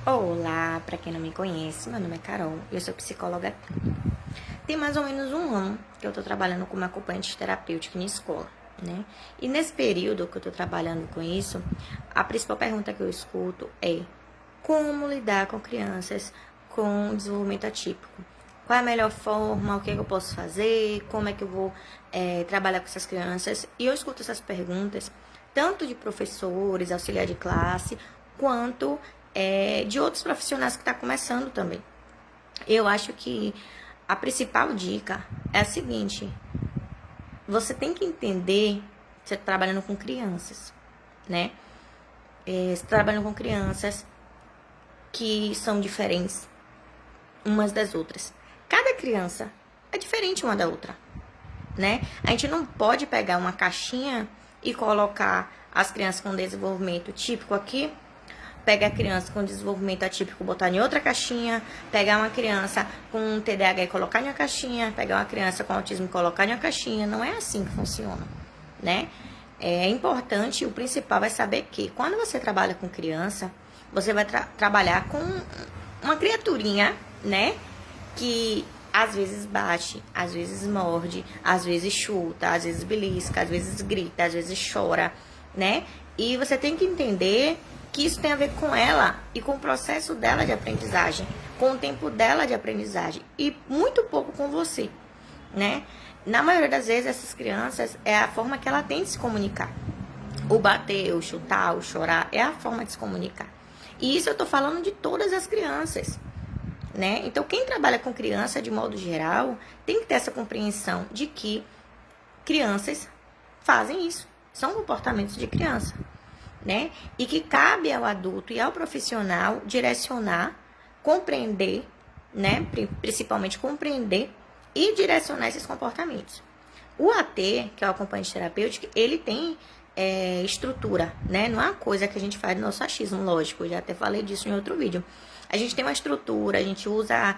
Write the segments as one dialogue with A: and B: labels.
A: Olá, para quem não me conhece, meu nome é Carol, eu sou psicóloga. Tem mais ou menos um ano que eu tô trabalhando como acompanhante terapêutica em escola, né? E nesse período que eu tô trabalhando com isso, a principal pergunta que eu escuto é: como lidar com crianças com desenvolvimento atípico? Qual é a melhor forma? O que é que eu posso fazer? Como é que eu vou trabalhar com essas crianças? E eu escuto essas perguntas tanto de professores, auxiliar de classe, quanto de outros profissionais que estão começando também. Eu acho que a principal dica é a seguinte: você tem que entender que você está trabalhando com crianças, né? Você está trabalhando com crianças que são diferentes umas das outras. Cada criança é diferente uma da outra, né? A gente não pode pegar uma caixinha e colocar as crianças com desenvolvimento típico aqui, pegar a criança com desenvolvimento atípico e botar em outra caixinha, pegar uma criança com TDAH e colocar em uma caixinha, pegar uma criança com autismo e colocar em uma caixinha. Não é assim que funciona, né? É importante, o principal é saber que quando você trabalha com criança, você vai trabalhar com uma criaturinha, né? Que às vezes bate, às vezes morde, às vezes chuta, às vezes belisca, às vezes grita, às vezes chora, né? E você tem que entender que isso tem a ver com ela e com o processo dela de aprendizagem, com o tempo dela de aprendizagem e muito pouco com você, né? Na maioria das vezes, essas crianças é a forma que ela tem de se comunicar. O bater, o chutar, o chorar é a forma de se comunicar. E isso eu tô falando de todas as crianças, né? Então, quem trabalha com criança, de modo geral, tem que ter essa compreensão de que crianças fazem isso. São comportamentos de criança, né? E que cabe ao adulto e ao profissional direcionar, compreender, né? Principalmente compreender e direcionar esses comportamentos. O AT, que é o acompanhante terapêutico, ele tem estrutura, né? Não é uma coisa que a gente faz no nosso achismo, lógico. Eu já até falei disso em outro vídeo. A gente tem uma estrutura, a gente usa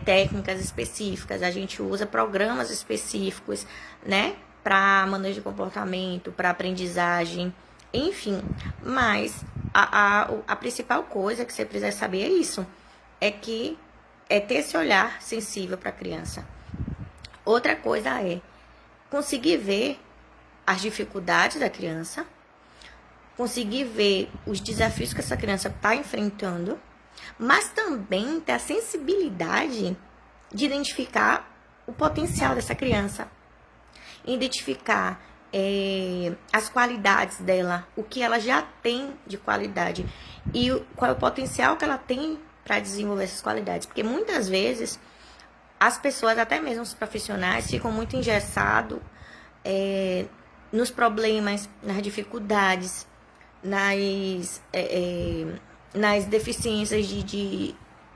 A: técnicas específicas, a gente usa programas específicos, né? Para manejo de comportamento, para aprendizagem, enfim. Mas a principal coisa que você precisa saber é isso. É ter esse olhar sensível para a criança. Outra coisa é conseguir ver as dificuldades da criança, conseguir ver os desafios que essa criança está enfrentando, mas também ter a sensibilidade de identificar o potencial dessa criança, identificar as qualidades dela, o que ela já tem de qualidade e qual é o potencial que ela tem para desenvolver essas qualidades. Porque muitas vezes as pessoas, até mesmo os profissionais, ficam muito engessados nos problemas, nas dificuldades, nas deficiências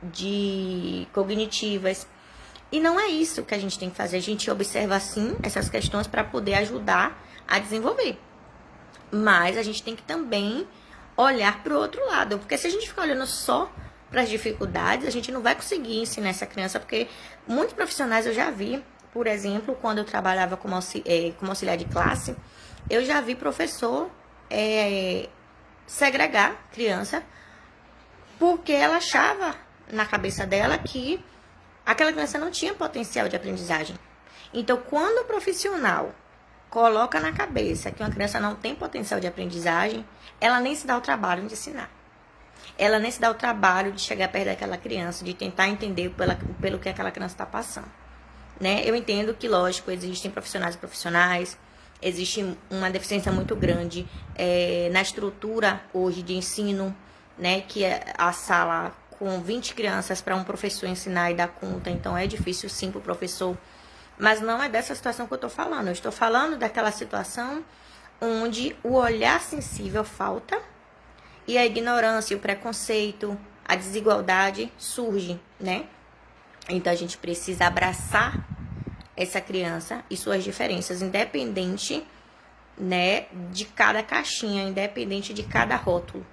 A: de cognitivas. E não é isso que a gente tem que fazer. A gente observa, sim, essas questões para poder ajudar a desenvolver. Mas a gente tem que também olhar para o outro lado. Porque se a gente ficar olhando só para as dificuldades, a gente não vai conseguir ensinar essa criança. Porque muitos profissionais eu já vi, por exemplo, quando eu trabalhava como auxiliar de classe, eu já vi professor segregar criança porque ela achava na cabeça dela que aquela criança não tinha potencial de aprendizagem. Então, quando o profissional coloca na cabeça que uma criança não tem potencial de aprendizagem, ela nem se dá o trabalho de ensinar. Ela nem se dá o trabalho de chegar perto daquela criança, de tentar entender pelo que aquela criança está passando, né? Eu entendo que, lógico, existem profissionais e profissionais, existe uma deficiência muito grande na estrutura hoje de ensino, né? Que é a sala com 20 crianças para um professor ensinar e dar conta, então é difícil sim para o professor. Mas não é dessa situação que eu estou falando. Eu estou falando daquela situação onde o olhar sensível falta e a ignorância, o preconceito, a desigualdade surge, né? Então a gente precisa abraçar essa criança e suas diferenças, independente, né, de cada caixinha, independente de cada rótulo.